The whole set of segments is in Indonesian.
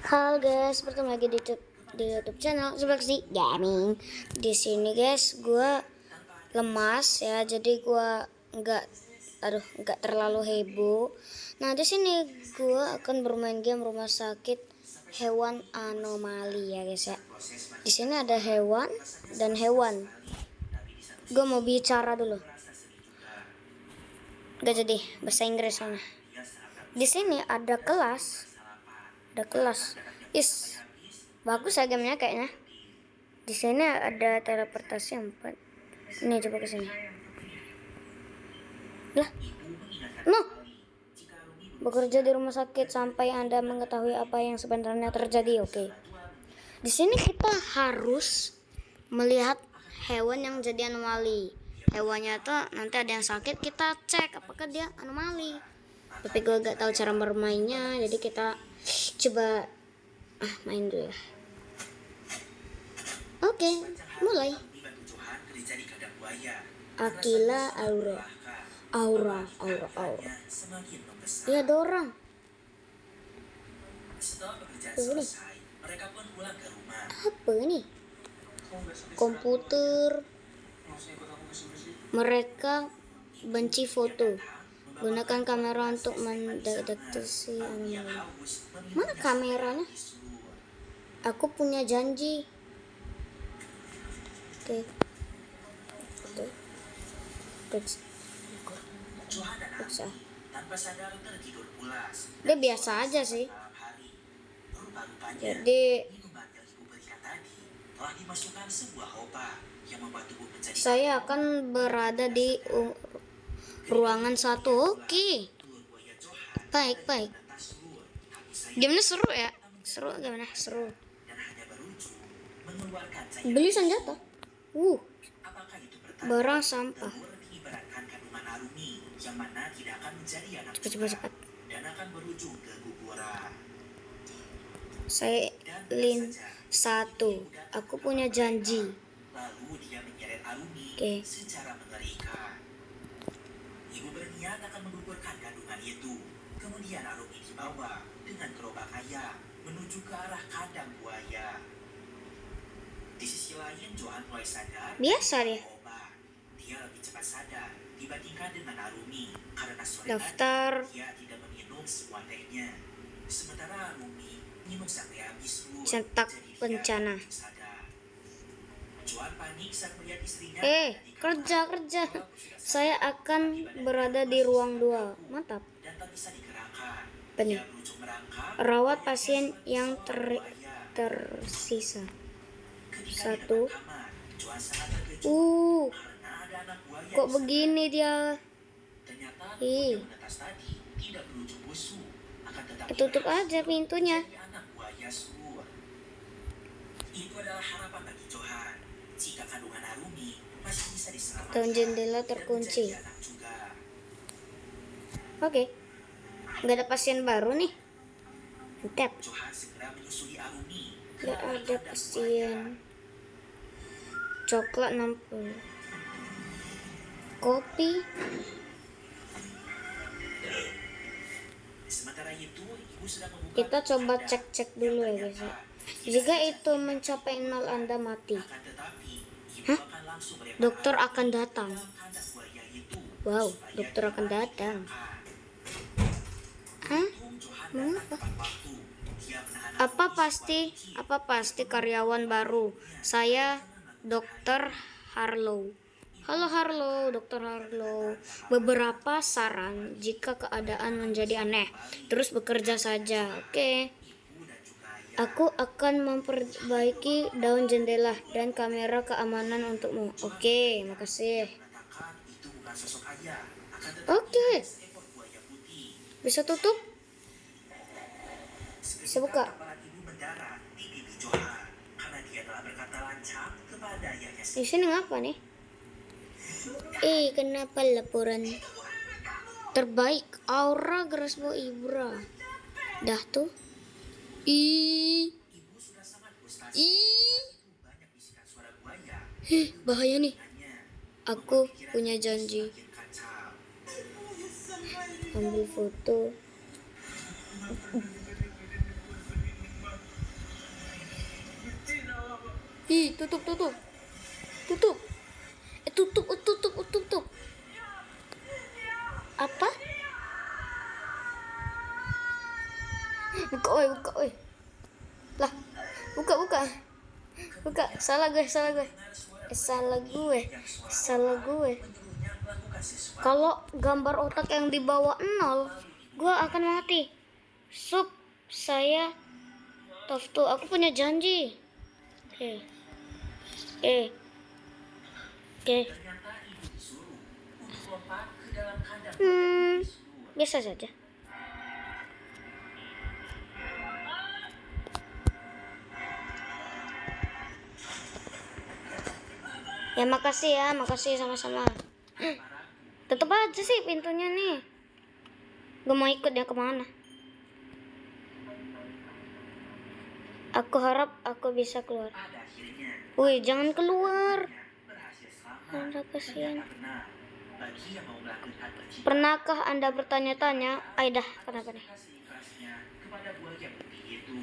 Halo guys, bertemu lagi di YouTube channel Subleksi Gaming. Di sini guys, gue lemas ya, jadi gue nggak terlalu heboh. Nah, di sini gue akan bermain game Rumah Sakit Hewan Anomali ya guys ya. Di sini ada hewan dan hewan. Gue mau bicara dulu. Gak jadi bahasa Inggris soalnya. Di sini ada kelas. Bagus ya gamenya kayaknya. Di sini ada teleportasi 4. Ini coba ke sini. Lah. No. Bekerja di rumah sakit sampai Anda mengetahui apa yang sebenarnya terjadi. Oke. Di sini kita harus melihat hewan yang jadi anomali. Hewannya tuh nanti ada yang sakit, kita cek apakah dia anomali. Tapi gue gak tahu cara bermainnya, jadi kita coba main dulu ya. Oke, mulai. Akila Aura. Iya, ada orang. Ini. Apa ini? Komputer. Mereka benci foto. Gunakan kamera untuk mendeteksi anomali. Mana kameranya? Aku punya janji. Oke. Dia biasa aja sih. Jadi saya akan berada di ruangan 1. Oke. Baik. Gamenya seru ya? Gimana? Seru. Beli senjata. Barang sampah. Cepat. Saya Lin 1. Aku punya janji. Oke. Ibu berniat akan menggugurkan kandungan itu. Kemudian Arumi dibawa dengan gerobak ayam menuju ke arah kandang buaya. Di sisi lain, Johan mulai sadar. Biasa deh. Dia lebih cepat sadar dibandingkan dengan Arumi karena sore daftar. Dia tidak meminum semua tehnya. Sementara Arumi minum sampai habis. Cetak bencana. Johan panik saat melihat istrinya. Kerja. Saya akan berada di ruang 2. Mantap. Benih. Rawat pasien yang tersisa. 1. Kok begini dia? Tutup aja pintunya. Itu adalah harapan bagi Johan. Jika kandungan Arumi masih bisa diselamatkan. Dan jendela terkunci. Oke. Nggak ada pasien baru nih. Tap. Johan segera menyusui Arumi. Nggak ada pasien. Coklat 60. Kopi. Sementara itu, ibu sedang membuka. Kita coba cek dulu ya guys. Jika itu mencapai 0, Anda mati. Hah? Dokter akan datang. Wow, dokter akan datang. Hah? Mengapa? Apa pasti karyawan baru? Saya Dokter Harlow. Halo Harlow, Dokter Harlow. Beberapa saran jika keadaan menjadi aneh. Terus bekerja saja. Oke. Aku akan memperbaiki daun jendela dan kamera keamanan untukmu. Oke, makasih. Oke. Bisa tutup? Bisa buka? Di sini ngapa nih? Kenapa laporan terbaik Aura Grasbo Ibra? Dah tuh. Bahaya nih. Aku punya janji. Ambil foto. Ih, tutup. Tutup. Tutup. Apa? Buka, oi. Lah, buka. Salah gue. Salah gue. Kalau gambar otak yang di bawah 0, gue akan mati. Sup, saya Toftu, aku punya janji. Oke. Ternyata ibu disuruh untuk lompat ke dalam kandang Biasa saja. Ya makasih sama-sama. Tetep aja sih pintunya nih. Gue mau ikut dia kemana? Aku harap aku bisa keluar. Pada akhirnya, Wih, jangan keluar. berhasil selamat. Anda kasihan. Ternyata benar. Bagi yang mau melakukan percintaan, Pernahkah Anda bertanya-tanya, Aidah, kenapa nih? kasih ikhlasnya kepada buaya putih itu.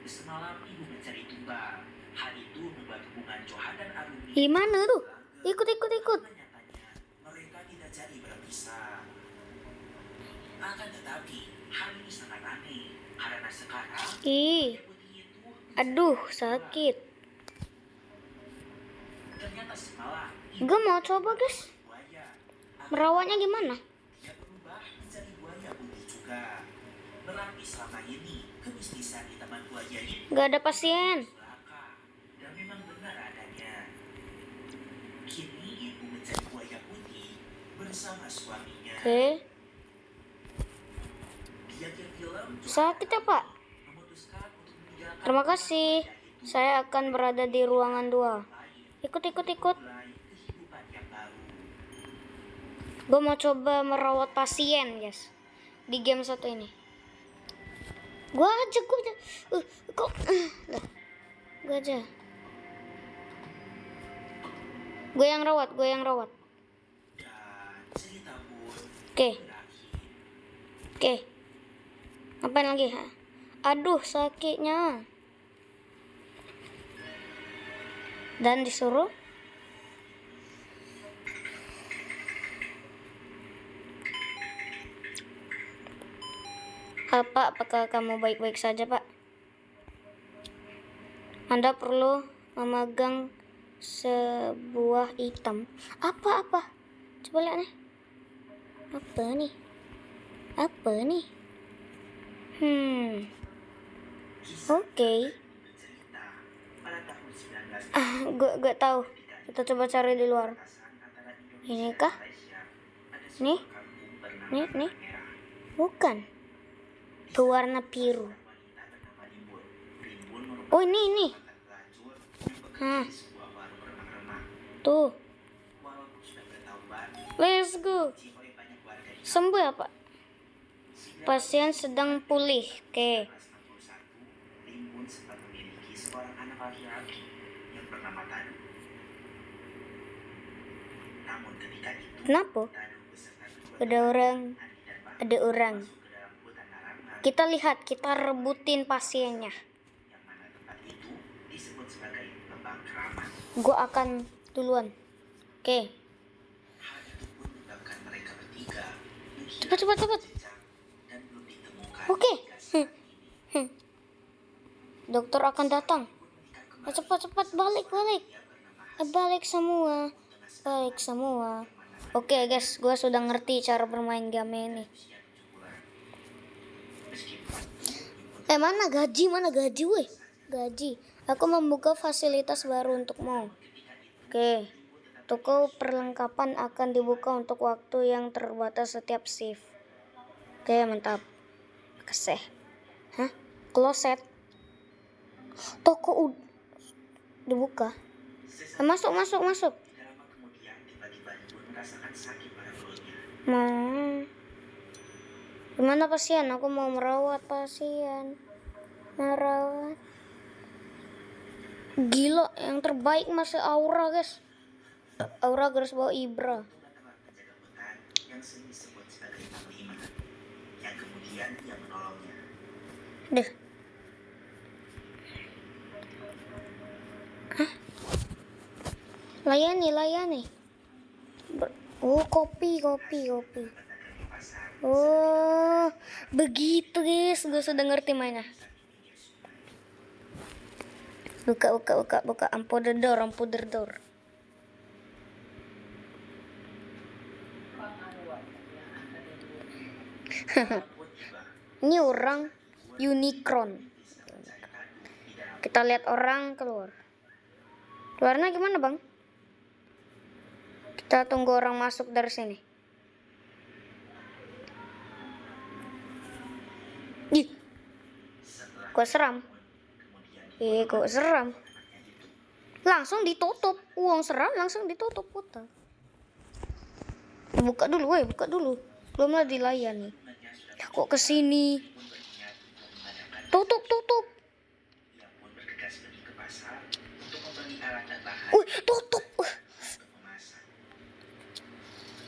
Semalam ibu mencari tumbal. Hal itu membuat hubungan Johan dan Arumi. Gimana tuh? Ikut. Nyatanya, mereka tidak jadi berpisah. Akan tetapi, hal ini sangat aneh. Karena sekarang, Ih, buaya putih itu aduh, sakit. ternyata semalam Gue mau coba, guys. buaya. Merawatnya gimana? Dia berubah menjadi buaya putih juga. Berarti selama ini, kemistisan di taman buaya ini Gak ada pasien. belaka. Dan memang benar adanya. Kini ibu menjadi buaya putih bersama suaminya. Oke. Di akhir film, Sakit ya, Pak? memutuskan untuk meninggalkan Terima kasih. Saya akan berada di ruangan 2. Ikut. mulai kehidupan yang baru. Gue mau coba merawat pasien, guys. Di game satu ini. Gue aja. Kok? Gue aja. Gue yang rawat. Dan cerita pun Oke. berakhir. Ngapain lagi? Aduh, sakitnya. Dan disuruh apakah kamu baik-baik saja, Pak? Anda perlu memegang sebuah item. Apa? Coba lihat nih. Apa nih? Oke. Bercerita pada tahun 19 Gue tahu. Kita coba cari di luar. antara Indonesia Ini dan kah? Malaysia. Ada Nih. sebuah kampung bernama Nih. Merah. Bukan. Berwarna biru. Wanita bernama Rimbun. Rimbun merupakan Oh, ini. mantan pelacur yang bekerja di sebuah warung remang-remang. Tuh. Walaupun sudah bertaubat, Let's go. dibenci oleh banyak warga di Sembuh ya, Pak? Pasien sedang pulih. Oke. 1961, Rimbun sempat memiliki seorang anak laki-laki yang bernama Tadu. Namun ketika itu, Kenapa? Tadu beserta kedua Ada orang. Andi dan Bahar Ada orang. masuk ke dalam hutan larangan Kita lihat. Kita rebutin pasiennya. yang mana tempat itu disebut sebagai lembah keramat. Gue akan duluan. Oke. Hal itu pun menyebabkan mereka bertiga Cepat. jejak dan belum ditemukan Oke. hingga saat ini. Dokter akan datang. Cepat. Balik. Balik semua. Oke, guys. Gue sudah ngerti cara bermain game ini. Mana gaji, weh? Gaji. Aku membuka fasilitas baru untukmu. Oke. Toko perlengkapan akan dibuka untuk waktu yang terbatas setiap shift. Oke, mantap. Kasih. Kloset. Toko dibuka. Masuk. Tidak lama kemudian tiba-tiba Rimbun merasakan sakit pada perutnya. Gimana pasien? Aku mau merawat pasien. Gila, yang terbaik masih Aura, guys. Aura garis bawah Ibra. Teman-teman penjaga hutan yang sering disebut sebagai Panglima, yang kemudian dia menolongnya. Deh. Layani. Oh, kopi. Oh, begitu guys. Gue sudah ngerti mainnya. Buka. Ampo the door. Ini orang Unicron. Kita lihat orang keluar. Keluarnya gimana, Bang? Kita tunggu orang masuk dari sini. Ih, kok seram? Langsung ditutup. Uang seram langsung ditutup, putar. Buka dulu. Belum lah dilayani. Kok kesini? Tutup. Ia pun bergegas pergi ke pasar untuk membeli alat dan bahan Tutup. untuk memasak.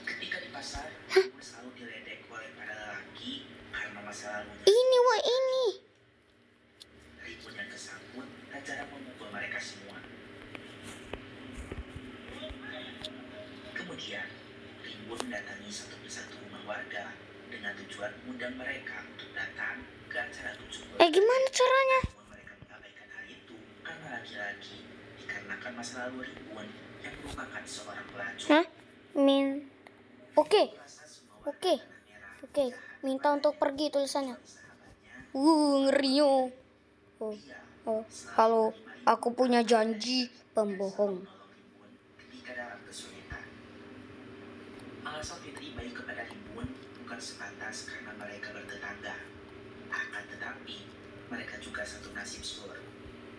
Ketika di pasar, Timun selalu diledek oleh para lelaki karena masa lalunya. Ini. Timun dan kesangkut tak jarang memukul mereka semua. Kemudian, Timun mendatangi satu persatu rumah warga dengan tujuan mengundang mereka untuk datang ke acara tujuh bulanan. Gimana caranya? Namun mereka mengabaikan hal itu karena lagi-lagi dikarenakan masa lalu Rimbun yang merupakan seorang pelacur. Oke. Merasa semua Oke. warga tanah merah Oke. Minta untuk pergi tulisannya. sahabatnya. Ngeriyo. Dia Kalau aku punya janji pembohong. menolong Rimbun ketika dalam kesulitan. Alasan Fitri baik kepada Rimbun bukan sebatas karena mereka bertetangga. Akan tetapi, mereka juga satu nasib sur.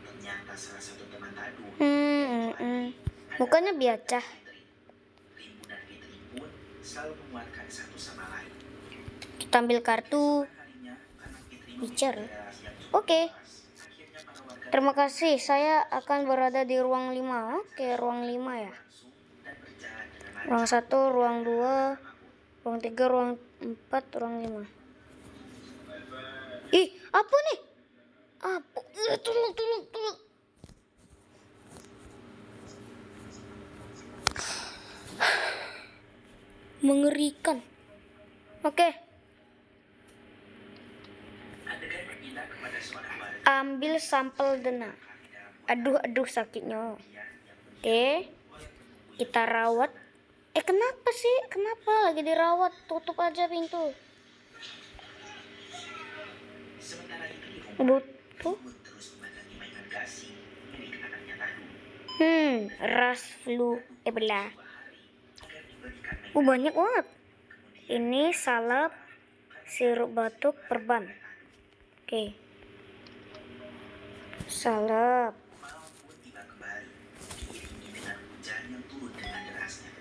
Ternyata salah satu teman Tadu, Mukanya biasa. Rimbun dan Fitri pun selalu menguatkan satu sama lain. Kita ambil kartu. Kalinya, karena Fitri Bicara. memiliki relasi yang cukup Oke. luas, akhirnya para warga Terima kasih. Saya akan berada di ruang 5. Oke, ruang 5 ya. langsung dan berjalan dengan Ruang lancar. 1, ruang 2, ruang 3, ruang 4, ruang 5. Ih, apa nih? Apa? Tolong. Mengerikan. Oke, Adegan berpindah kepada seorang warga ambil sampel dana. di dalam Aduh sakitnya. yang Oke, kita rawat. Kenapa sih? Kenapa lagi dirawat? Tutup aja pintu. sementara itu di rumah, Butuh. Timun terus memandangi mainan gasing milik anaknya Tadu. Ras flu Ebola. 2 hari agar diberikan mainan. Banyak banget. Kemudian Ini salep, sirup batuk, perban. Oke. Salep, malam pun tiba kembali, diiringi dengan hujan yang turun dengan derasnya.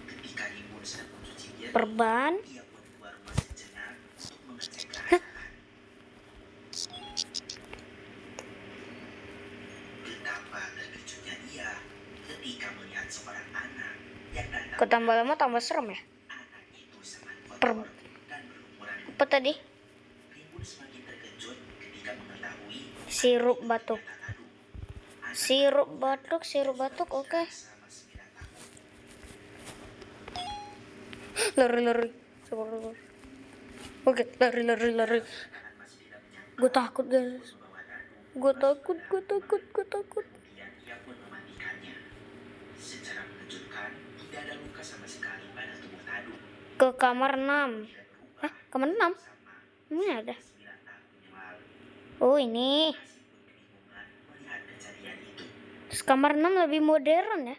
Ketika Timun sedang mencuci piring, perban. ia pun keluar rumah sejenak untuk mengecek keadaan. Betapa terkejutnya ia ketika melihat seorang anak yang datang. Kok tambah lama tambah serem ya? Anak itu sangat Per- kotor dan berumuran. Apa tadi? Timun semakin terkejut ketika mengetahui Sirup batuk. kata Tadu. Anak Sirup batuk, oke. selama 9 tahun. Lari. Oke, lari. Anak masih tidak menyangka Gue takut guys. membawa Tadu. Gue takut. Kemudian ia pun memandikannya. Secara mengejutkan, tidak ada luka sama sekali pada tubuh Tadu. Ke kamar 6. Tidak berubah Kamar 6? sama Ini ada. 9 tahun yang lalu. Oh, ini. Masih pun kebingungan melihat kejadian itu. Terus kamar 6 lebih modern ya.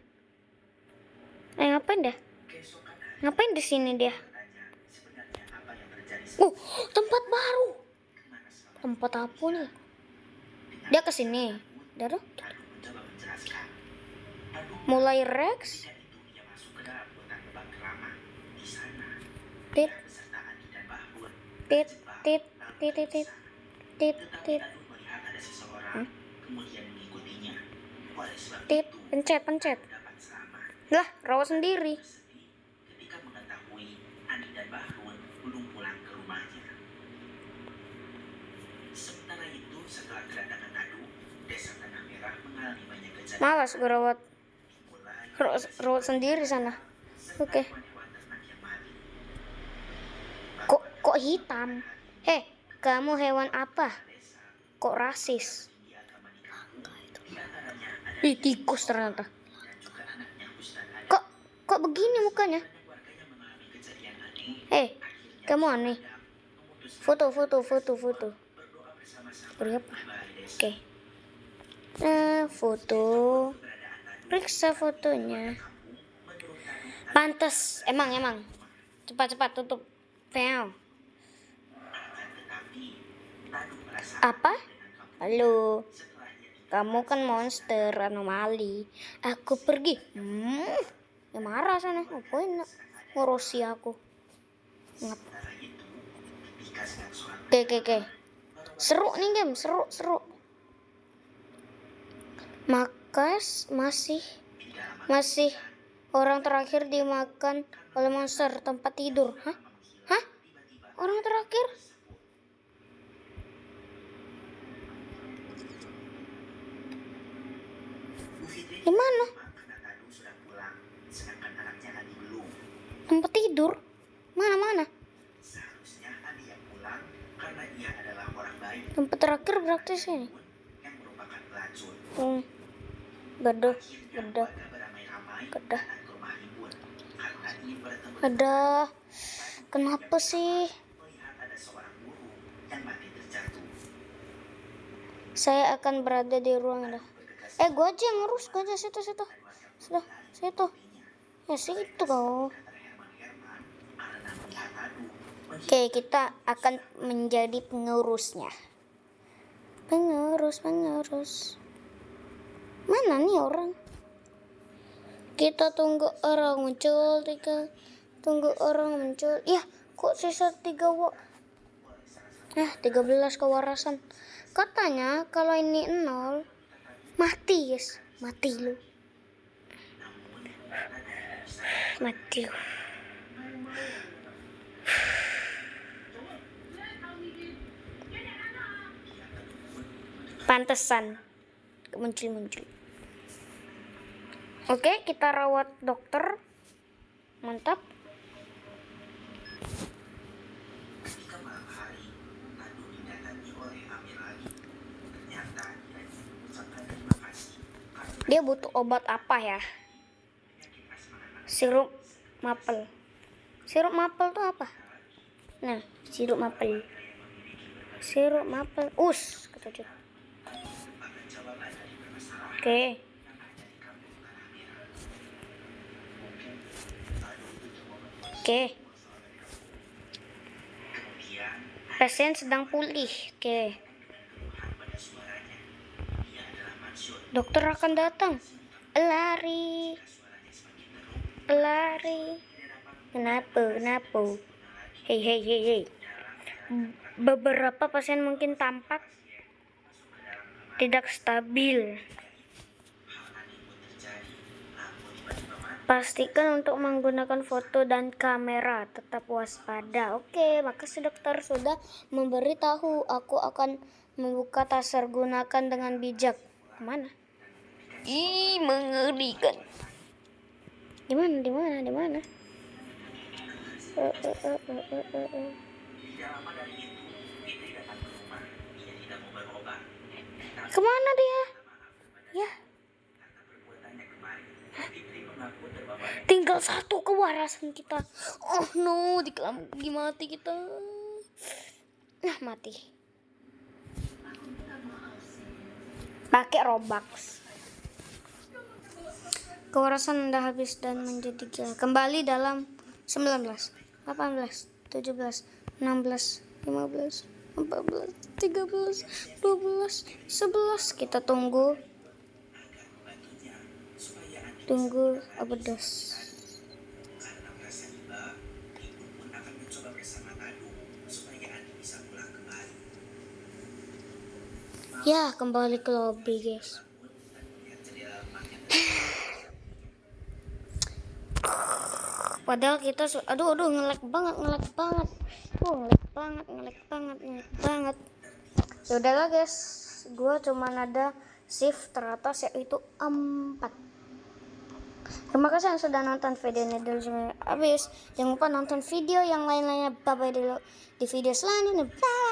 Ngapain dah? Keesokan hari, Ngapain di sini dia? bertanya sebenarnya apa yang terjadi Tempat baru. kemana selama Tempat apa nih? dengan Dia ke sini. Dadah. Tadu mencoba menjelaskan. Tadu Mulai Rex. ketika itu ia masuk ke dalam hutan lebak lama. Di sana, Tit, ia beserta Andi dan Bahbun tit, terjebak tit, lalu tit, tit, terpisah. tit, Tetapi tit, Tadu melihat ada seseorang, kemudian mengikutinya. Oleh sebab tit. itu, Pencet. dapat selamat. Lah, rawat sendiri. Bersedih ketika mengetahui Andi dan Bahbun belum pulang ke rumahnya. Sementara itu, setelah kedatangan Tadu, desa Tanah Merah mengalami banyak kejadian. Malas gue rawat. Dimulai Rawat sendiri sana. Oke. Kok hitam? Heh, kamu hewan apa? Kok rasis? Ih, tikus ternyata. Kok begini mukanya? Kamu aneh. Foto. Beri apa? Oke. Foto. Periksa fotonya. Pantes. Emang. Cepat tutup. Pel. Apa? Halo. Kamu kan monster anomali. Aku pergi. Ya marah sana. Ngapain ngurusi aku? Oke. Seru nih game, seru. Masih orang terakhir dimakan oleh monster tempat tidur. Hah? Orang terakhir? Di mana? Tempat tidur? Mana? Tempat terakhir berarti sini. Gadah. Ada. Kenapa sih? Saya akan berada di ruang dah. Gua aja ngurus, situ. Sudah, situ. Ya situ kau. Oke, kita akan menjadi pengurusnya. Pengurus. Mana nih orang? Kita tunggu orang muncul. Ya, kok sisa 3 13 kewarasan. Katanya kalau ini 0 mati, guys. Mati lu. Mati. Pantesan muncul. Oke, kita rawat dokter. Mantap. Dia butuh obat apa ya? Sirup mapel. Sirup mapel tuh apa? Nah, sirup mapel. Ketujuh. Oke. Pasien sedang pulih. Oke. Dokter akan datang. Lari. Kenapa? Hei. Beberapa pasien mungkin tampak tidak stabil. Pastikan untuk menggunakan foto dan kamera. Tetap waspada. Oke, makasih dokter sudah memberitahu. Aku akan membuka taser. Gunakan dengan bijak. Kemana? Mengerikan. Di mana? Kemana dia? Ya. Tinggal 1 kewarasan kita. Oh no, mati kita. Mati. Pakai Robux. Kewarasan udah habis dan menjadi gila. Kembali dalam 19, 18, 17, 16, 15, 14, 13, 12, 11. Kita tunggu abedas. Ya, kembali ke lobby, guys. Padahal kita aduh ngelek banget. Ngelek banget. Ya udahlah, guys. Gua cuman ada shift teratas yaitu 4. Terima kasih yang sudah nonton video ini dulu sampai habis. Jangan lupa nonton video yang lain-lainnya. Bye bye dulu di video selanjutnya. Bye.